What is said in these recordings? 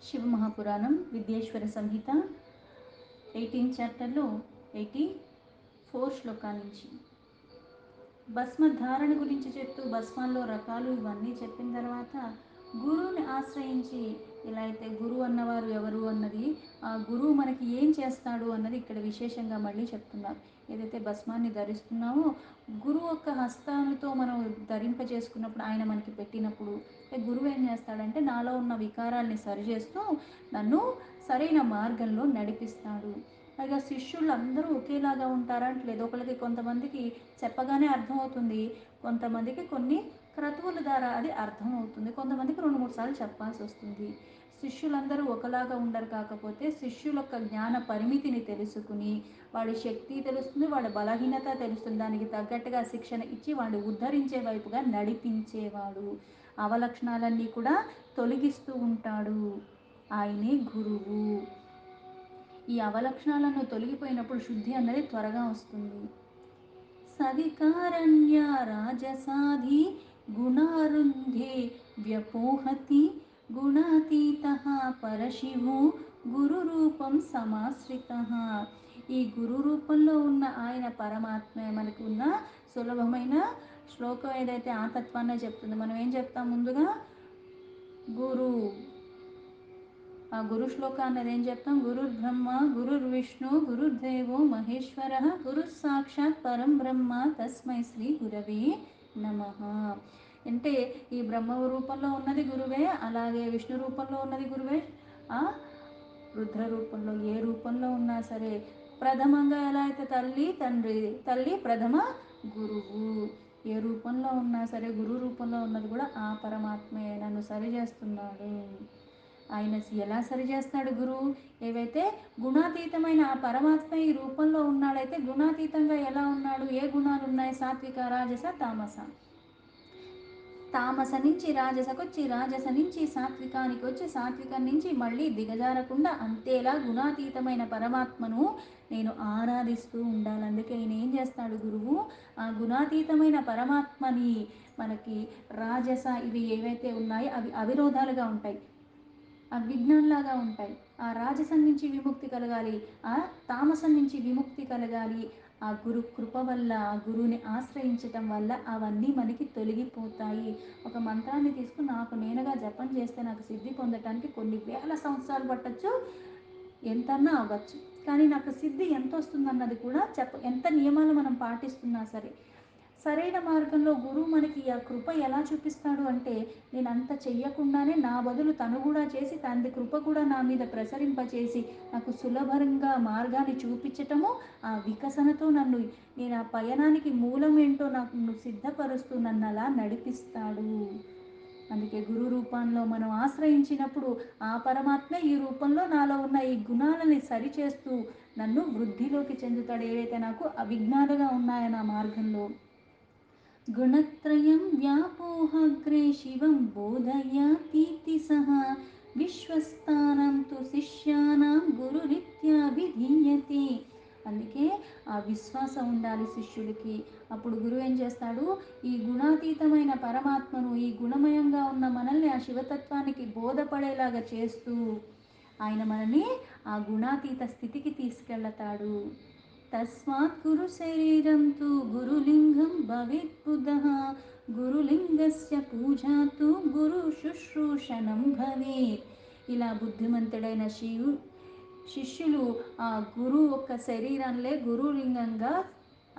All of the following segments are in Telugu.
శివ మహాపురాణం విద్యేశ్వర సంహిత 18 చాప్టర్లో 84 శ్లోకాల నుంచి భస్మ ధారణ గురించి చెప్తూ భస్మాల్లో రకాలు ఇవన్నీ చెప్పిన తర్వాత గురువుని ఆశ్రయించి ఇలా అయితే గురువు అన్నవారు ఎవరు అన్నది, ఆ గురువు మనకి ఏం చేస్తాడు అన్నది ఇక్కడ విశేషంగా మళ్ళీ చెప్తున్నారు. ఏదైతే భస్మాన్ని ధరిస్తున్నామో గురువు యొక్క హస్తాలతో మనం ధరింపజేసుకున్నప్పుడు, ఆయన మనకి పెట్టినప్పుడు గురువు ఏం చేస్తాడంటే నాలో ఉన్న వికారాల్ని సరిచేస్తూ నన్ను సరైన మార్గంలో నడిపిస్తాడు. పైగా శిష్యులు అందరూ ఒకేలాగా ఉంటారా అంటే లేదు. ఒకరికి కొంతమందికి చెప్పగానే అర్థమవుతుంది, కొంతమందికి కొన్ని క్రతువుల ద్వారా అది అర్థమవుతుంది, కొంతమందికి 2-3 సార్లు చెప్పాల్సి వస్తుంది. శిష్యులందరూ ఒకలాగా ఉండరు. కాకపోతే శిష్యుల యొక్క జ్ఞాన పరిమితిని తెలుసుకుని వాడి శక్తి తెలుస్తుంది, వాడి బలహీనత తెలుస్తుంది, దానికి తగ్గట్టుగా శిక్షణ ఇచ్చి వాడిని ఉద్ధరించే వైపుగా నడిపించేవాడు. అవలక్షణాలన్నీ కూడా తొలగిస్తూ ఉంటాడు. ఆయనే గురువు. ఈ అవలక్షణాలను తొలగిపోయినప్పుడు శుద్ధి అన్నది త్వరగా వస్తుంది. సవికారణ్య రాజసాధి గుణారుంధే వ్యపోహతి గుణాతీత పరశివు గురు రూపం సమాశ్రిత. ఈ గురు రూపంలో ఉన్న ఆయన పరమాత్మ మనకు ఉన్న సులభమైన శ్లోకం ఏదైతే ఆ తత్వాన్నే చెప్తుంది. మనం ఏం చెప్తాం ముందుగా? గురు. ఆ గురు శ్లోక అన్నది ఏం చెప్తాం? గురుర్ బ్రహ్మ గురుర్ విష్ణు గురుర్దేవో మహేశ్వర గురు సాక్షాత్ పరం బ్రహ్మ తస్మై శ్రీ గురవే నమః. అంటే ఈ బ్రహ్మ రూపంలో ఉన్నది గురువే, అలాగే విష్ణు రూపంలో ఉన్నది గురువే, ఆ రుద్ర రూపంలో ఏ రూపంలో ఉన్నా సరే ప్రథమంగా ఎలా అయితే తల్లి తండ్రి, తల్లి ప్రథమ గురువు, ఏ రూపంలో ఉన్నా సరే గురు రూపంలో ఉన్నది కూడా ఆ పరమాత్మే నన్ను సరిచేస్తున్నాడు. ఆయన ఎలా సరిచేస్తాడు గురువు? ఏవైతే గుణాతీతమైన ఆ పరమాత్మ ఈ రూపంలో ఉన్నాడైతే గుణాతీతంగా ఎలా ఉన్నాడు? ఏ గుణాలు ఉన్నాయి? సాత్విక, రాజస, తామస. తామస నుంచి రాజసకొచ్చి, రాజస నుంచి సాత్వికానికి వచ్చి, సాత్వికం నుంచి మళ్ళీ దిగజారకుండా అంతేలా గుణాతీతమైన పరమాత్మను నేను ఆరాధిస్తూ ఉండాలి. అందుకే ఆయన ఏం చేస్తాడు గురువు? ఆ గుణాతీతమైన పరమాత్మని మనకి రాజస ఇవి ఏవైతే ఉన్నాయో అవి అవిరోధాలుగా ఉంటాయి, విజ్ఞానంలాగా ఉంటాయి. ఆ రాజసం నుంచి విముక్తి కలగాలి, ఆ తామసం నుంచి విముక్తి కలగాలి. ఆ గురు కృప వల్ల, ఆ గురువుని ఆశ్రయించటం వల్ల అవన్నీ మనకి తొలగిపోతాయి. ఒక మంత్రాన్ని తీసుకుని నాకు నేనుగా జపం చేస్తే నాకు సిద్ధి పొందటానికి కొన్ని వేల సంవత్సరాలు పట్టచ్చు, ఎంతన్నా అవ్వచ్చు. కానీ నాకు సిద్ధి ఎంత వస్తుందన్నది కూడా ఎంత నియమాలు మనం పాటిస్తున్నా సరే సరైన మార్గంలో గురువు మనకి ఆ కృప ఎలా చూపిస్తాడు అంటే, నేను అంత చెయ్యకుండానే నా బదులు తను కూడా చేసి తండ్రి కృప కూడా నా మీద ప్రసరింపచేసి నాకు సులభంగా మార్గాన్ని చూపించటము, ఆ వికసనతో నేను ఆ పయనానికి మూలం ఏంటో నాకు సిద్ధపరుస్తూ నన్ను అలా నడిపిస్తాడు. అందుకే గురు రూపంలో మనం ఆశ్రయించినప్పుడు ఆ పరమాత్మ ఈ రూపంలో నాలో ఉన్న ఈ గుణాలని సరిచేస్తూ నన్ను వృద్ధిలోకి చెందుతాడు. ఏవైతే నాకు అవిజ్ఞాలుగా ఉన్నాయో నా మార్గంలో గుణత్రయం వ్యాపోహగ్రే శివం బోధయాతీతి సహ విశ్వస్థానం తు శిష్యానాం గురురిత్యాభిధీయతే. అందుకే ఆ విశ్వాసం ఉండాలి శిష్యుడికి. అప్పుడు గురువు ఏం చేస్తాడు? ఈ గుణాతీతమైన పరమాత్మను, ఈ గుణమయంగా ఉన్న మనల్ని ఆ శివతత్వానికి బోధపడేలాగా చేస్తూ ఆయన మనల్ని ఆ గుణాతీత స్థితికి తీసుకెళ్తాడు. తస్మాత్ గురు శరీరం తు గురులింగం భవేత్ బుధః గురులింగస్య పూజా తు గురు శుశ్రూషణం భవేత్. ఇలా బుద్ధిమంతుడైన శిష్యులు ఆ గురువు యొక్క శరీరంలో గురులింగంగా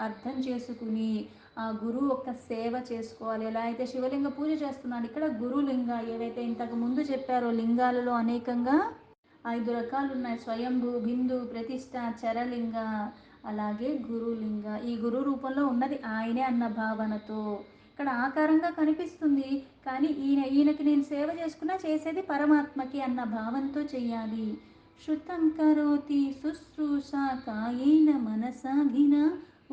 అర్థం చేసుకుని ఆ గురువు యొక్క సేవ చేసుకోవాలి. ఎలా అయితే శివలింగ పూజ చేస్తున్నాడు, ఇక్కడ గురులింగ ఏవైతే ఇంతకు ముందు చెప్పారో లింగాలలో అనేకంగా 5 రకాలు ఉన్నాయి: స్వయంభూ, బిందు, ప్రతిష్ట, చరలింగ, అలాగే గురులింగ. ఈ గురు రూపంలో ఉన్నది ఆయనే అన్న భావనతో ఇక్కడ ఆకారంగా కనిపిస్తుంది, కానీ ఈయనకి నేను సేవ చేసుకున్నా చేసేది పరమాత్మకి అన్న భావంతో చెయ్యాలి. శృతం కరోతి శుశ్రూష కాయేన మనసా వినా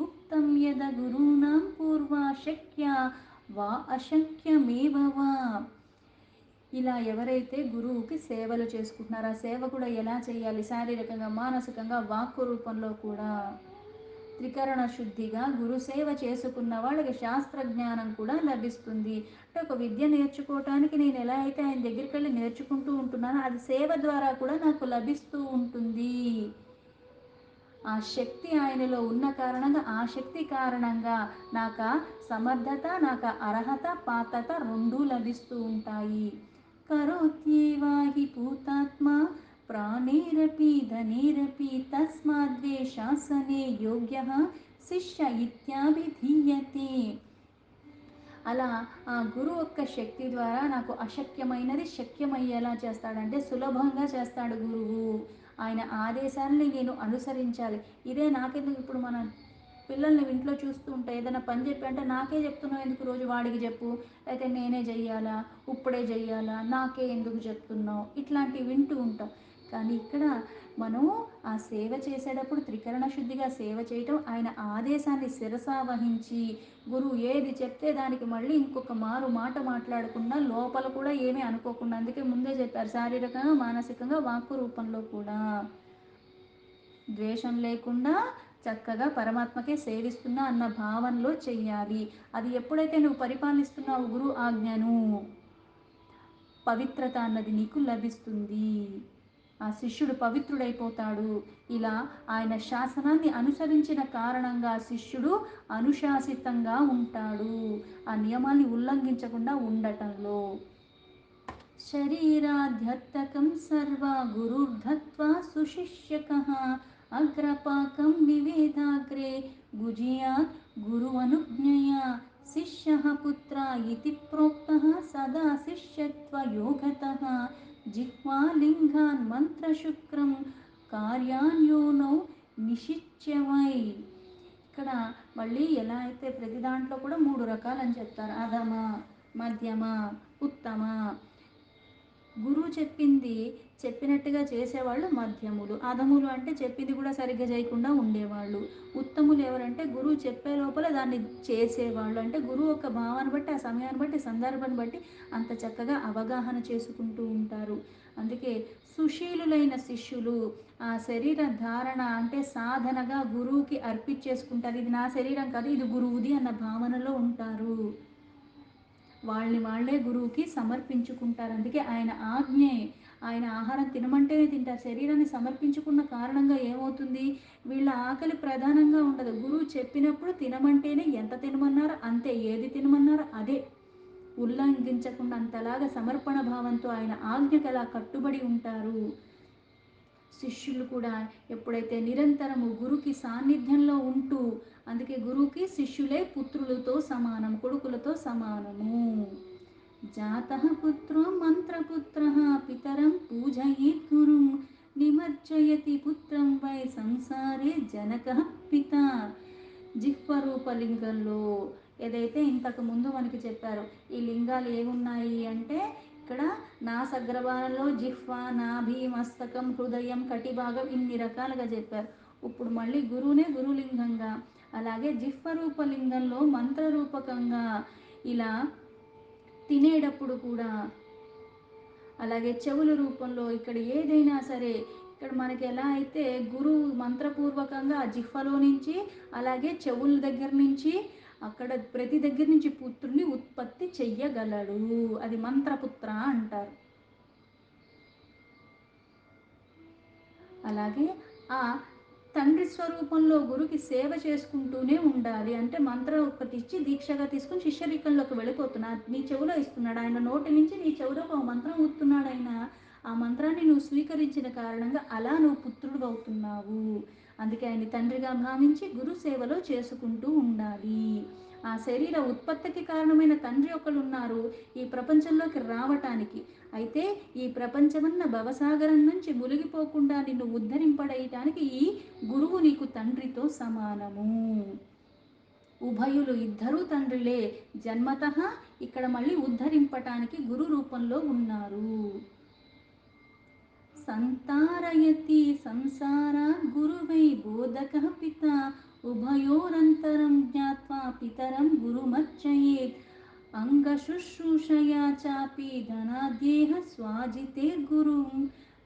ఉక్తం యద గురూణాం పూర్వా శక్య వా అశక్యమేవ వా. ఇలా ఎవరైతే గురువుకి సేవలు చేసుకుంటున్నారో ఆ సేవ కూడా ఎలా చేయాలి? శారీరకంగా, మానసికంగా, వాక్కు రూపంలో కూడా త్రికరణ శుద్ధిగా గురుసేవ చేసుకున్న వాళ్ళకి శాస్త్రజ్ఞానం కూడా లభిస్తుంది. అంటే ఒక విద్య నేర్చుకోవటానికి నేను ఎలా అయితే ఆయన దగ్గరికి వెళ్ళి నేర్చుకుంటూ ఉంటున్నానో అది సేవ ద్వారా కూడా నాకు లభిస్తూ ఉంటుంది. ఆ శక్తి ఆయనలో ఉన్న కారణంగా, ఆ శక్తి కారణంగా నాకు సమర్థత, నాకు అర్హత, పాత్రత రెండూ లభిస్తూ ఉంటాయి. కరోత్యేవా హి భూతాత్మ ప్రాణేరపి ధనేరపి తస్మాద్వే శాసనే యోగ్య శిష్య ఇత్యాభిధీయతే. అలా ఆ గురువు యొక్క శక్తి ద్వారా నాకు అశక్యమైనది శక్యమయ్యేలా చేస్తాడంటే సులభంగా చేస్తాడు గురువు. ఆయన ఆదేశాలని నేను అనుసరించాలి. ఇదే నాకెందుకు, ఇప్పుడు మన పిల్లల్ని ఇంట్లో చూస్తూ ఉంటే ఏదైనా పని చెప్పి అంటే నాకే చెప్తున్నావు ఎందుకు, రోజు వాడికి చెప్పు, అయితే నేనే చెయ్యాలా, ఇప్పుడే చెయ్యాలా, నాకే ఎందుకు చెప్తున్నావు, ఇట్లాంటివి వింటూ ఉంటాం. కానీ ఇక్కడ మనం ఆ సేవ చేసేటప్పుడు త్రికరణ శుద్ధిగా సేవ చేయటం, ఆయన ఆదేశాన్ని శిరసా వహించి గురువు ఏది చెప్తే దానికి మళ్ళీ ఇంకొక మారు మాట మాట్లాడకుండా, లోపల కూడా ఏమీ అనుకోకుండా, అందుకే ముందే చెప్పారు శారీరకంగా మానసికంగా వాక్కు రూపంలో కూడా ద్వేషం లేకుండా చక్కగా పరమాత్మకే సేవిస్తున్నా అన్న భావనలో చెయ్యాలి. అది ఎప్పుడైతే నువ్వు పరిపాలిస్తున్నావు గురు ఆజ్ఞను, పవిత్రత అన్నది నీకు లభిస్తుంది. ఆ శిష్యుడు పవిత్రుడైపోతాడు. ఇలా ఆయన శాసనాన్ని అనుసరించిన కారణంగా శిష్యుడు అనుశాసితంగా ఉంటాడు, ఆ నియమాల్ని ఉల్లంఘించకుండా ఉండటంలో. శరీరాధ్యర్థకం సర్వ గురుర్ధత్వా సుశిష్యకః అగ్రపాకం వివేదాగ్రే గుజియాత్ గురువనుజ్ఞయా శిష్యః పుత్ర ఇతి ప్రోక్తః సదా శిష్యత్వయోగతః జిహ్వాలింగాన్ మంత్రశుక్రం కార్యాన్యోనౌ నిషిచ్యవై. ఇక్కడ మళ్ళీ ఎలా అయితే ప్రతి దాంట్లో కూడా మూడు రకాలని చెప్తారు: అధమ, మధ్యమ, ఉత్తమ. గురువు చెప్పింది చెప్పినట్టుగా చేసేవాళ్ళు మధ్యములు, అధములు అంటే చెప్పింది కూడా సరిగ్గా చేయకుండా ఉండేవాళ్ళు. ఉత్తములు ఎవరంటే గురువు చెప్పే లోపల దాన్ని చేసేవాళ్ళు, అంటే గురువు ఒక భావాన్ని బట్టి, ఆ సమయాన్ని బట్టి, సందర్భాన్ని బట్టి అంత చక్కగా అవగాహన చేసుకుంటూ ఉంటారు. అందుకే సుశీలులైన శిష్యులు ఆ శరీర ధారణ అంటే సాధనగా గురువుకి అర్పించేసుకుంటారు. ఇది నా శరీరం కాదు, ఇది గురువుది అన్న భావనలో ఉంటారు. వాళ్ళని వాళ్ళే గురువుకి సమర్పించుకుంటారు. అందుకే ఆయన ఆజ్ఞే, ఆయన ఆహారం తినమంటేనే తింటారు. శరీరాన్ని సమర్పించుకున్న కారణంగా ఏమవుతుంది, వీళ్ళ ఆకలి ప్రధానంగా ఉండదు. గురువు చెప్పినప్పుడు తినమంటేనే ఎంత తినమన్నారో అంతే, ఏది తినమన్నారో అదే, ఉల్లంఘించకుండా అంతలాగా సమర్పణ భావంతో ఆయన ఆజ్ఞకు అలా కట్టుబడి ఉంటారు. శిష్యులు కూడా ఎప్పుడైతే నిరంతరము గురుకి సాన్నిధ్యంలో ఉంటూ, అందుకే గురువుకి శిష్యులే పుత్రులతో సమానం, కొడుకులతో సమానము. జాతః పుత్రో మంత్రపుత్రః పితరం పూజయేత్ గురుం నిమజ్జయతి పుత్రం వై సంసారే జనకః పిత. జిహ్వరూపలింగంలో ఏదైతే ఇంతకు ముందు మనకి చెప్పారు, ఈ లింగాలు ఏమున్నాయి అంటే ఇక్కడ నాసగ్రభాగంలో జిహ్వ, నాభి, మస్తకం, హృదయం, కటిభాగం ఇన్ని రకాలుగా చెప్పారు. ఇప్పుడు మళ్ళీ గురువునే గురులింగంగా, అలాగే జిహ్వరూపలింగంలో మంత్రరూపకంగా, ఇలా తినేటప్పుడు కూడా, అలాగే చెవుల రూపంలో ఇక్కడ ఏదైనా సరే, ఇక్కడ మనకి ఎలా అయితే గురువు మంత్రపూర్వకంగా జిహ్వలో నుంచి అలాగే చెవుల దగ్గర నుంచి అక్కడ ప్రతి దగ్గర నుంచి పుత్రుని ఉత్పత్తి చెయ్యగలడు, అది మంత్రపుత్ర అంటారు. అలాగే ఆ తండ్రి స్వరూపంలో గురుకి సేవ చేసుకుంటూనే ఉండాలి. అంటే మంత్రం ఒకటి ఇచ్చి దీక్షగా తీసుకుని శిష్యరికంలోకి వెళ్ళిపోతున్నా, నీ చెవిలో ఇస్తున్నాడు ఆయన, నోటి నుంచి నీ చెవిలో ఒక మంత్రం ఊతున్నాడు ఆయన, ఆ మంత్రాన్ని నువ్వు స్వీకరించిన కారణంగా అలా నువ్వు పుత్రుడు అవుతున్నావు. అందుకే ఆయన తండ్రిగా భావించి గురు సేవలో చేసుకుంటూ ఉండాలి. ఆ శరీర ఉత్పత్తికి కారణమైన తండ్రి ఒకరు ఉన్నారు ఈ ప్రపంచంలోకి రావటానికి. అయితే ఈ ప్రపంచమన్న భవసాగరం నుంచి మునిగిపోకుండా నిన్ను ఉద్ధరింపడేయటానికి ఈ గురువు నీకు తండ్రితో సమానము. ఉభయులు ఇద్దరూ తండ్రులే, జన్మతః ఇక్కడ మళ్ళీ ఉద్ధరింపటానికి గురు రూపంలో ఉన్నారు. సంతారయతి సంసారాత్ గురువై బోధకః పిత ఉభయోరంతరం జ్ఞాత్వా పితరం గురుమర్చయేత్ అంగశుశ్రూషయా చాపి ధనాద్యేహ స్వాజితేర్గురుం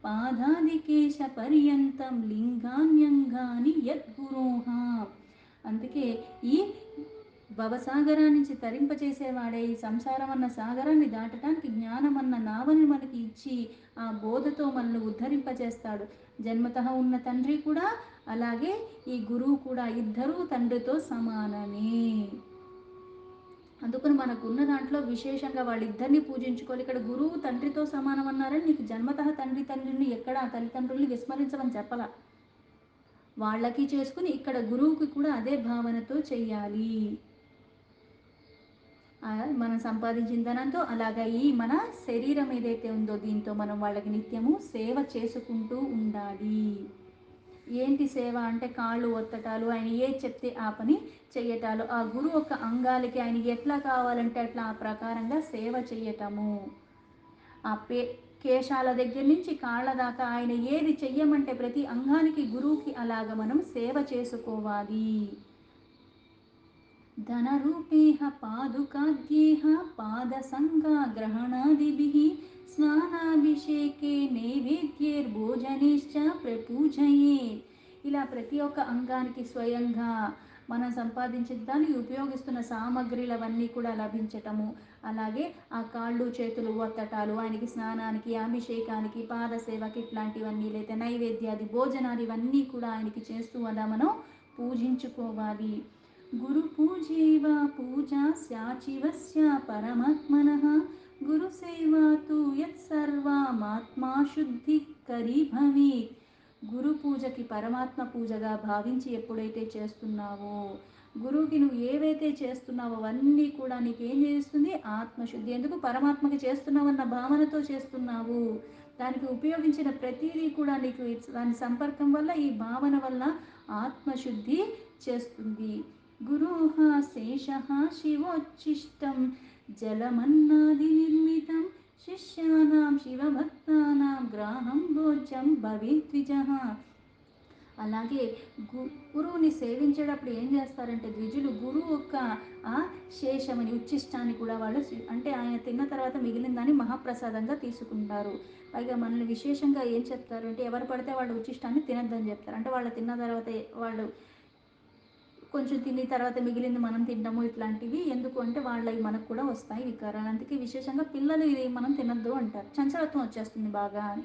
పాదాదికేశ పర్యంతం లింగాన్యంగాని యద్గురోః. అందుకే ఈ భవసాగరా నుంచి తరింపచేసేవాడే ఈ సంసారం అన్న సాగరాన్ని దాటడానికి జ్ఞానం అన్న నావని మనకి ఇచ్చి ఆ బోధతో మనల్ని ఉద్ధరింపచేస్తాడు. జన్మతః ఉన్న తండ్రి కూడా అలాగే ఈ గురువు కూడా ఇద్దరూ తండ్రితో సమానమే. అందుకని మనకున్న దాంట్లో విశేషంగా వాళ్ళిద్దరిని పూజించుకోవాలి. ఇక్కడ గురువు తండ్రితో సమానం అన్నారని నీకు జన్మతః తండ్రిని ఎక్కడ తల్లిదండ్రుల్ని విస్మరించమని చెప్పలా. వాళ్ళకి చేసుకుని ఇక్కడ గురువుకి కూడా అదే భావనతో చెయ్యాలి. మనం సంపాదించిన ధనంతో అలాగా ఈ మన శరీరం ఏదైతే ఉందో దీంతో మనం వాళ్ళకి నిత్యము సేవ చేసుకుంటూ ఉండాలి. ఏంటి సేవ అంటే కాళ్ళు ఒత్తటాలు, ఆయన ఏది చెప్తే ఆ పని చెయ్యటాలు, ఆ గురువు ఒక అంగాలకి ఆయనకి ఎట్లా కావాలంటే అట్లా ఆ ప్రకారంగా సేవ చెయ్యటము. ఆ కేశాల దగ్గర నుంచి కాళ్ళ దాకా ఆయన ఏది చెయ్యమంటే ప్రతి అంగానికి గురువుకి అలాగ మనం సేవ చేసుకోవాలి. ధనరూపేహ పాదుకాద్యేహ పాదసంగా గ్రహణాదిభిః స్నానాభిషేకే నైవేద్యేర్భోజనేశ్చ ప్రపూజయేత్. ఇలా ప్రతి ఒక్క అంగానికి స్వయంగా మనం సంపాదించిన దానికి ఉపయోగిస్తున్న సామగ్రిలవన్నీ కూడా లభించటము, అలాగే ఆ కాళ్ళు చేతులు ఒత్తటాలు, ఆయనకి స్నానానికి అభిషేకానికి పాదసేవకి ఇట్లాంటివన్నీ లేదా నైవేద్యాది భోజనాలు ఇవన్నీ కూడా ఆయనకి చేస్తూ అలా మనం పూజించుకోవాలి. గురు పూజైవ పూజా స్యాచివస్య పరమాత్మనః గురు సేవా తు యత్సర్వమాత్మా శుద్ధి కరి భవేత్. గురు పూజకి పరమాత్మ పూజగా భావించి ఎప్పుడైతే చేస్తున్నావో, గురువుకి నువ్వు ఏవైతే చేస్తున్నావో అవన్నీ కూడా నీకేం చేస్తుంది? ఆత్మశుద్ధి. ఎందుకు? పరమాత్మకి చేస్తున్నావన్న భావనతో చేస్తున్నావు. దానికి ఉపయోగించిన ప్రతిదీ కూడా నీకు దాని సంపర్కం వల్ల ఈ భావన వల్ల ఆత్మశుద్ధి చేస్తుంది. గురోః శేషః శివోచ్ఛిష్టం జలమన్నాది నిర్మితం శిష్యానాం శివభక్తానాం గ్రాహం భోజ్యం భవేద్విజః. అలాగే గురువుని సేవించేటప్పుడు ఏం చేస్తారంటే ద్విజులు గురువు యొక్క ఆ శేషమని ఉచ్ఛిష్టాన్ని కూడా వాళ్ళు అంటే ఆయన తిన్న తర్వాత మిగిలిన దాన్ని మహాప్రసాదంగా తీసుకుంటారు. పైగా మనల్ని విశేషంగా ఏం చెప్తారు అంటే ఎవరు పడితే వాళ్ళు ఉచ్ఛిష్టాన్ని తినద్దని చెప్తారు. అంటే వాళ్ళు తిన్న తర్వాత వాళ్ళు కొంచెం తిని తర్వాత మిగిలింది మనం తింటాము. ఇట్లాంటివి ఎందుకు అంటే వాళ్ళవి మనకు కూడా వస్తాయి వికారాలు. అందుకే విశేషంగా పిల్లలు ఇది మనం తినద్దు అంటారు. చంచలత్వం వచ్చేస్తుంది బాగా అని.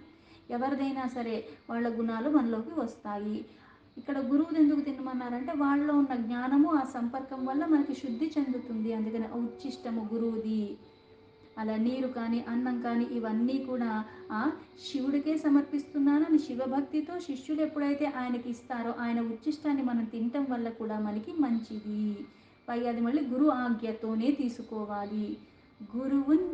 ఎవరిదైనా సరే వాళ్ళ గుణాలు మనలోకి వస్తాయి. ఇక్కడ గురువుది ఎందుకు తినమన్నారంటే వాళ్ళలో ఉన్న జ్ఞానము ఆ సంపర్కం వల్ల మనకి శుద్ధి చెందుతుంది. అందుకని ఉచ్ఛిష్టము గురువుది. అలా నీరు కానీ అన్నం కానీ ఇవన్నీ కూడా ఆ శివుడికే సమర్పిస్తున్నానని శివభక్తితో శిష్యులు ఎప్పుడైతే ఆయనకి ఇస్తారో ఆయన ఉచ్ఛిష్టాన్ని మనం తినటం వల్ల కూడా మనకి మంచిది. పై అది మళ్ళీ గురు ఆజ్ఞతోనే తీసుకోవాలి. గురువున్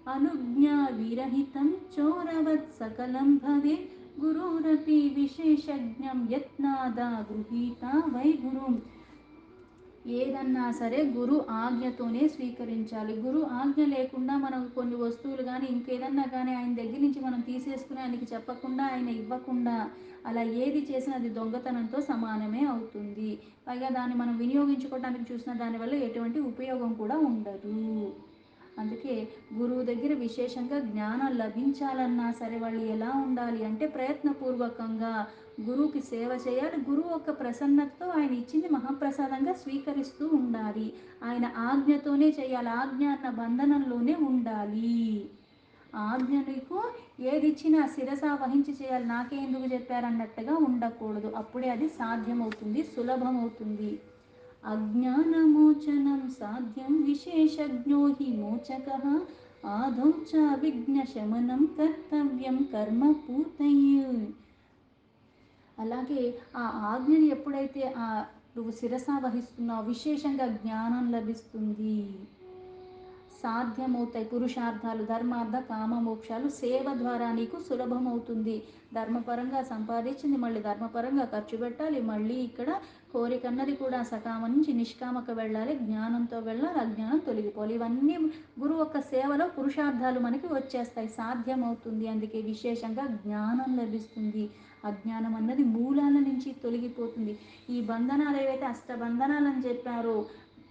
అనుజ్ఞా విరహితం చోరవత్ సకలం భవే గురురపి విశేషజ్ఞం యత్నాదా గృహీత వై గురుం. ఏదన్నా సరే గురు ఆజ్ఞతోనే స్వీకరించాలి. గురు ఆజ్ఞ లేకుండా మనం కొన్ని వస్తువులు కానీ ఇంకేదన్నా కానీ ఆయన దగ్గర నుంచి మనం తీసేసుకుని ఆయనకి చెప్పకుండా ఆయన ఇవ్వకుండా అలా ఏది చేసినా అది దొంగతనంతో సమానమే అవుతుంది. పైగా దాన్ని మనం వినియోగించుకోవడానికి చూసిన దానివల్ల ఎటువంటి ఉపయోగం కూడా ఉండదు. అందుకే గురువు దగ్గర విశేషంగా జ్ఞానం లభించాలన్నా సరే వాళ్ళు ఎలా ఉండాలి అంటే ప్రయత్నపూర్వకంగా గురువుకి సేవ చేయాలి. గురువు యొక్క ప్రసన్నతతో ఆయన ఇచ్చింది మహాప్రసాదంగా స్వీకరిస్తూ ఉండాలి. ఆయన ఆజ్ఞతోనే చేయాలి. ఆజ్ఞ అన్న బంధనంలోనే ఉండాలి. ఆజ్ఞ నీకు ఏది ఇచ్చినా శిరస వహించి చేయాలి. నాకే ఎందుకు చెప్పారన్నట్టుగా ఉండకూడదు. అప్పుడే అది సాధ్యమవుతుంది, సులభమవుతుంది. అజ్ఞానమోచనం సాధ్యం విశేషజ్ఞో హి మోచకః ఆదౌ చ విఘ్నశమనం కర్తవ్యం కర్మ పూర్తయే. అలాగే ఆ ఆజ్ఞని ఎప్పుడైతే నువ్వు శిరస వహిస్తున్నావు విశేషంగా జ్ఞానం లభిస్తుంది, సాధ్యమవుతాయి పురుషార్థాలు, ధర్మార్థ కామ మోక్షాలు సేవ ద్వారా నీకు సులభమవుతుంది. ధర్మపరంగా సంపాదించింది మళ్ళీ ధర్మపరంగా ఖర్చు పెట్టాలి. మళ్ళీ ఇక్కడ కోరికన్నది కూడా సకామ నుంచి నిష్కామకు వెళ్ళాలి. జ్ఞానంతో వెళ్ళాలి, అజ్ఞానం తొలగిపోవాలి. ఇవన్నీ గురువు యొక్క సేవలో పురుషార్థాలు మనకి వచ్చేస్తాయి, సాధ్యమవుతుంది. అందుకే విశేషంగా జ్ఞానం లభిస్తుంది. అజ్ఞానం అన్నది మూలాల నుంచి తొలగిపోతుంది. ఈ బంధనాలు ఏవైతే అష్టబంధనాలని చెప్పారో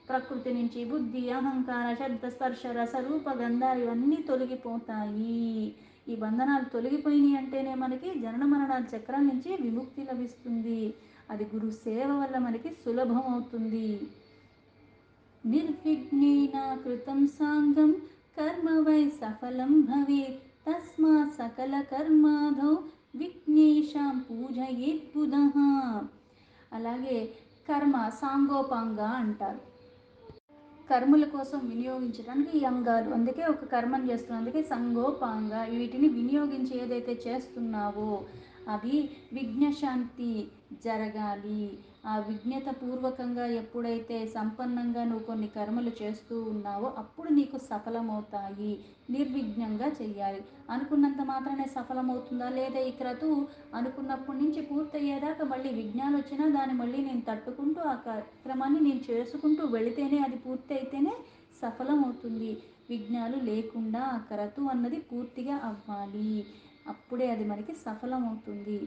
ప్రకృతి నుంచి బుద్ధి అహంకార శబ్ద స్పర్శ రసరూప గంధాలు ఇవన్నీ తొలగిపోతాయి. ఈ బంధనాలు తొలగిపోయినాయి అంటేనే మనకి జనన మరణాల చక్రం నుంచి విముక్తి లభిస్తుంది. అది గురు సేవ వల్ల మనకి సులభం అవుతుంది. నిర్విఘ్నేన కృతం సాంగం కర్మ వై సఫలం భవేత్ తస్మాత్ సకల కర్మాధౌ విఘ్నేశాం పూజయేత్ బుధః. అలాగే కర్మ సాంగోపాంగ అంటారు. కర్మల కోసం వినియోగించడానికి ఈ అంగాలు, అందుకే ఒక కర్మను చేస్తున్నావు, అందుకే సంగోపాంగ. వీటిని వినియోగించి ఏదైతే చేస్తున్నావో అది విఘ్నశాంతి జరగాలి. ఆ విజ్ఞత పూర్వకంగా ఎప్పుడైతే సంపన్నంగా నువ్వు కొన్ని కర్మలు చేస్తూ ఉన్నావో అప్పుడు నీకు సఫలమవుతాయి. నిర్విఘ్నంగా చెయ్యాలి. అనుకున్నంత మాత్రమే సఫలమవుతుందా? లేదా ఈ క్రతువు అనుకున్నప్పటి నుంచి పూర్తయ్యేదాకా మళ్ళీ విఘ్నాలు వచ్చినా దాన్ని మళ్ళీ నేను తట్టుకుంటూ ఆ కార్యక్రమాన్ని నేను చేసుకుంటూ వెళితేనే అది పూర్తి అయితేనే సఫలమవుతుంది. విఘ్నాలు లేకుండా ఆ క్రతువు అన్నది పూర్తిగా అవ్వాలి. అప్పుడే అది మనకి సఫలమవుతుంది.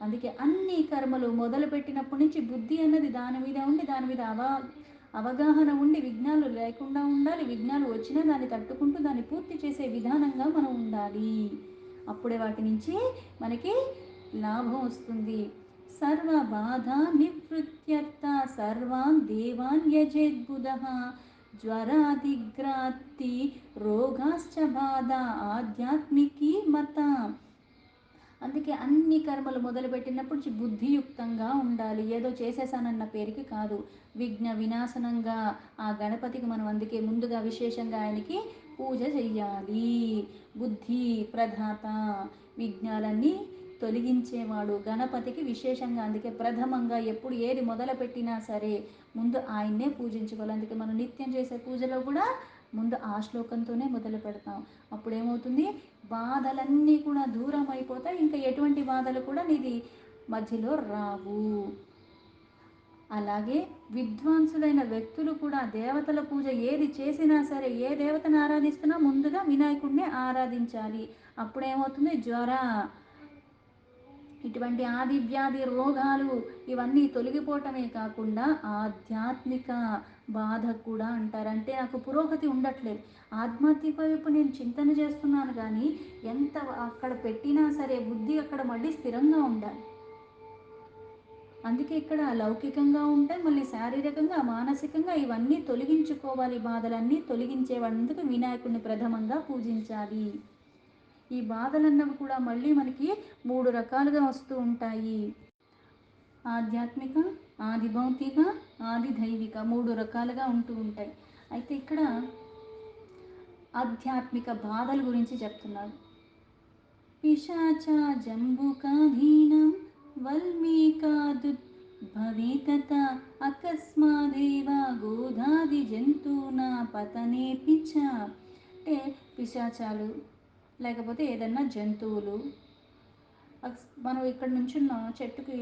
అందుకే అన్ని కర్మలు మొదలుపెట్టినప్పటి నుంచి బుద్ధి అన్నది దాని మీద ఉండి దాని మీద అవగాహన ఉండి విఘ్నాలు లేకుండా ఉండాలి. విఘ్నాలు వచ్చినా దాన్ని తట్టుకుంటూ దాన్ని పూర్తి చేసే విధానంగా మనం ఉండాలి. అప్పుడే వాటి నుంచి మనకి లాభం వస్తుంది. సర్వ బాధ నివృత్త్యర్థ సర్వాన్ దేవాన్ యజేద్బుధః జ్వరాదిగ్రాంతి రోగాశ్చ బాధ ఆధ్యాత్మికీ మత. అందుకే అన్ని కర్మలు మొదలుపెట్టినప్పుడు బుద్ధియుక్తంగా ఉండాలి. ఏదో చేసేసానన్న పేరుకి కాదు. విఘ్న వినాశనంగా ఆ గణపతికి మనం అందుకే ముందుగా విశేషంగా ఆయనకి పూజ చెయ్యాలి. బుద్ధి ప్రధాత, విఘ్నాలన్నీ తొలగించేవాడు గణపతికి విశేషంగా. అందుకే ప్రథమంగా ఎప్పుడు ఏది మొదలుపెట్టినా సరే ముందు ఆయన్నే పూజించుకోవాలి. అందుకే మనం నిత్యం చేసే పూజలో కూడా ముందు ఆ శ్లోకంతోనే మొదలు పెడతాం. అప్పుడు ఏమవుతుంది? బాధలన్నీ కూడా దూరం అయిపోతాయి. ఇంకా ఎటువంటి బాధలు కూడా నీది మధ్యలో రావు. అలాగే విద్వాంసులైన వ్యక్తులు కూడా దేవతల పూజ ఏది చేసినా సరే, ఏ దేవతను ఆరాధిస్తున్నా ముందుగా వినాయకుడినే ఆరాధించాలి. అప్పుడేమవుతుంది? జ్వర, ఇటువంటి ఆది వ్యాధి రోగాలు ఇవన్నీ తొలగిపోవటమే కాకుండా ఆధ్యాత్మిక బాధ కూడా అంటారు. అంటే నాకు పురోగతి ఉండట్లేదు, ఆధ్యాత్మిక వైపు నేను చింతన చేస్తున్నాను, కానీ ఎంత అక్కడ పెట్టినా సరే బుద్ధి అక్కడ మళ్ళీ స్థిరంగా ఉండాలి. అందుకే ఇక్కడ లౌకికంగా ఉంటాయి, మళ్ళీ శారీరకంగా మానసికంగా ఇవన్నీ తొలగించుకోవాలి. బాధలన్నీ తొలగించేవాళ్ళందుకు వినాయకుడిని ప్రథమంగా పూజించాలి. ఈ బాధలన్నవి కూడా మళ్ళీ మనకి 3 రకాలుగా వస్తూ ఉంటాయి. ఆధ్యాత్మిక, ఆది భౌతిక, ఆది దైవిక 3 రకాలుగా ఉంటూ ఉంటాయి. అయితే ఇక్కడ ఆధ్యాత్మిక బాధల గురించి చెప్తున్నారు. పిశాచ జంబుకాధీనం వల్మీకాదుద్భవేతత అకస్మాదేవ గోధాది జంతువునా పతనే పిచ. అంటే పిశాచాలు లేకపోతే ఏదన్నా జంతువులు, మనం ఇక్కడ నుంచున్నాం చెట్టుకి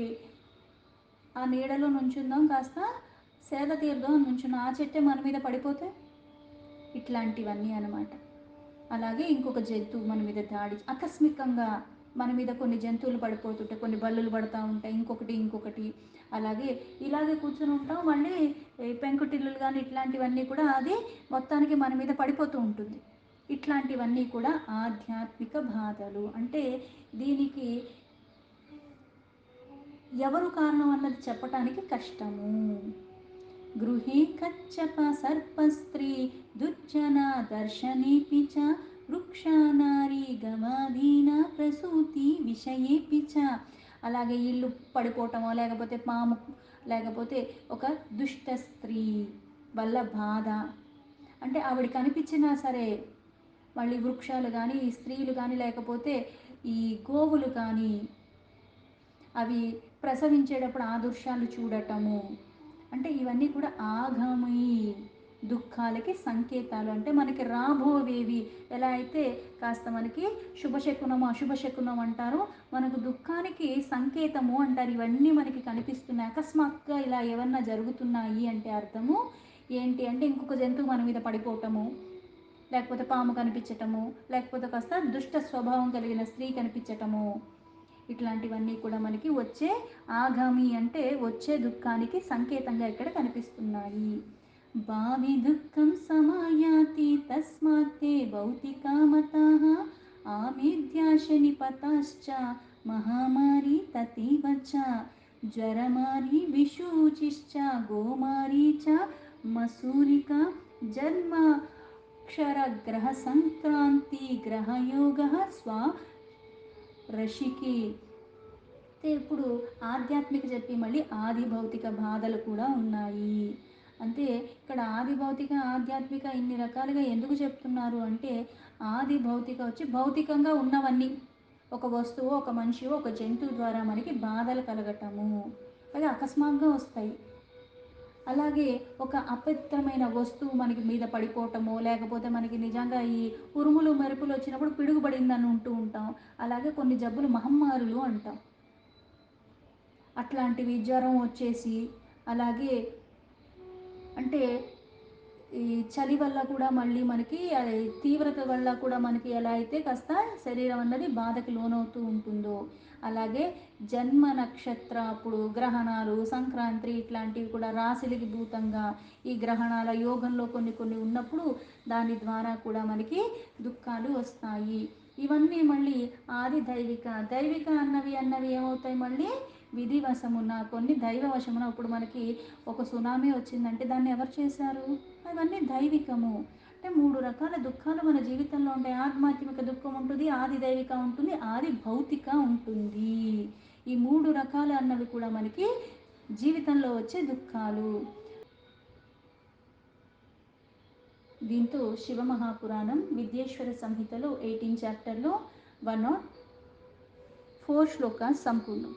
ఆ నీడలో నుంచుందాం, కాస్త సేద తీరుదాం అని నుంచున్నాం, ఆ చెట్టే మన మీద పడిపోతే ఇట్లాంటివన్నీ అన్నమాట. అలాగే ఇంకొక జంతువు మన మీద దాడి ఆకస్మికంగా మన మీద కొన్ని జంతువులు పడిపోతుంటాయి, కొన్ని బల్లులు పడుతూ ఉంటాయి, ఇంకొకటి అలాగే ఇలాగే కూర్చొని ఉంటాం. మళ్ళీ పెంకుటిల్లులు కానీ ఇట్లాంటివన్నీ కూడా అది మొత్తానికి మన మీద పడిపోతూ ఉంటుంది. ఇట్లాంటివన్నీ కూడా ఆధ్యాత్మిక బాధలు. అంటే దీనికి ఎవరు కారణం అన్నది చెప్పటానికి కష్టము. గృహే కచ్చప సర్పస్త్రీ దుర్జన దర్శనేపి చ వృక్షానారీ గవాదీన ప్రసూతి విషయేపి చ. అలాగే ఇల్లు పడిపోవటమో లేకపోతే పాము లేకపోతే ఒక దుష్ట స్త్రీ వల్ల బాధ, అంటే ఆవిడ కనిపించినా సరే మళ్ళీ వృక్షాలు కానీ స్త్రీలు కానీ లేకపోతే ఈ గోవులు కానీ అవి ప్రసవించేటప్పుడు ఆ దృశ్యాలు చూడటము, అంటే ఇవన్నీ కూడా ఆగామి దుఃఖాలకి సంకేతాలు. అంటే మనకి రాబోవేవి ఎలా అయితే కాస్త మనకి శుభశకునము అశుభశకునం అంటారు, మనకు దుఃఖానికి సంకేతము అంటారు. ఇవన్నీ మనకి కనిపిస్తున్నాయి. అకస్మాత్తుగా ఇలా ఏమన్నా జరుగుతున్నాయి అంటే అర్థము ఏంటి అంటే ఇంకొక జంతువు మన మీద పడిపోవటము, లేకపోతే పాము కనిపించటము, లేకపోతే కాస్త దుష్ట స్వభావం కలిగిన స్త్రీ కనిపించటము, ఇట్లాంటివన్నీ కూడా మనకి వచ్చే ఆగామి అంటే వచ్చే దుఃఖానికి సంకేతంగా ఇక్కడ కనిపిస్తున్నాయి. భావి దుఃఖం సమాయాతి తస్మాత్తే భౌతికామతాః ఆమేద్యాశని పతాశ్చ మహామారి తతీవచ. జ్వరమారి విషూచిశ్చ గోమారీ చ మసూరిక జన్మాక్షరగ్రహ సంక్రాంతి గ్రహయోగ స్వ రషికి. ఇప్పుడు ఆధ్యాత్మిక చెప్పి మళ్ళీ ఆది భౌతిక బాధలు కూడా ఉన్నాయి. అంటే ఇక్కడ ఆది భౌతిక ఆధ్యాత్మిక ఇన్ని రకాలుగా ఎందుకు చెప్తున్నారు అంటే, ఆది భౌతిక వచ్చి భౌతికంగా ఉన్నవన్నీ, ఒక వస్తువు, ఒక మనిషి, ఒక జంతువు ద్వారా మనకి బాధలు కలగటము, అవి అకస్మాత్తుగా వస్తాయి. అలాగే ఒక అపవిత్రమైన వస్తువు మనకి మీద పడిపోవటము, లేకపోతే మనకి నిజంగా ఈ ఉరుములు మెరుపులు వచ్చినప్పుడు పిడుగుపడిందని ఉంటూ ఉంటాం. అలాగే కొన్ని జబ్బులు మహమ్మారులు అంటాం. అట్లాంటివి జ్వరం వచ్చేసి, అలాగే అంటే ఈ చలి వల్ల కూడా మళ్ళీ మనకి అది తీవ్రత వల్ల కూడా మనకి ఎలా అయితే కాస్త శరీరం అన్నది బాధకి లోనవుతూ ఉంటుందో, అలాగే జన్మ నక్షత్ర అప్పుడు గ్రహణాలు, సంక్రాంతి ఇట్లాంటివి కూడా రాశులకి భూతంగా ఈ గ్రహణాల యోగంలో కొన్ని కొన్ని ఉన్నప్పుడు దాని ద్వారా కూడా మనకి దుఃఖాలు వస్తాయి. ఇవన్నీ మళ్ళీ ఆది దైవిక దైవిక అన్నవి ఏమవుతాయి, మళ్ళీ విధివశమున కొన్ని దైవ వశమున. ఇప్పుడు మనకి ఒక సునామీ వచ్చిందంటే దాన్ని ఎవరు చేశారు? అవన్నీ దైవికము. అంటే మూడు రకాల దుఃఖాలు మన జీవితంలో ఉంటాయి. ఆధ్యాత్మిక దుఃఖం ఉంటుంది, ఆది దైవిక ఉంటుంది, ఆది భౌతిక ఉంటుంది. ఈ మూడు రకాలు అన్నవి కూడా మనకి జీవితంలో వచ్చే దుఃఖాలు. దీంతో శివమహాపురాణం విద్యేశ్వర సంహితలో 18 చాప్టర్లో 104 శ్లోకాలు సంపూర్ణం.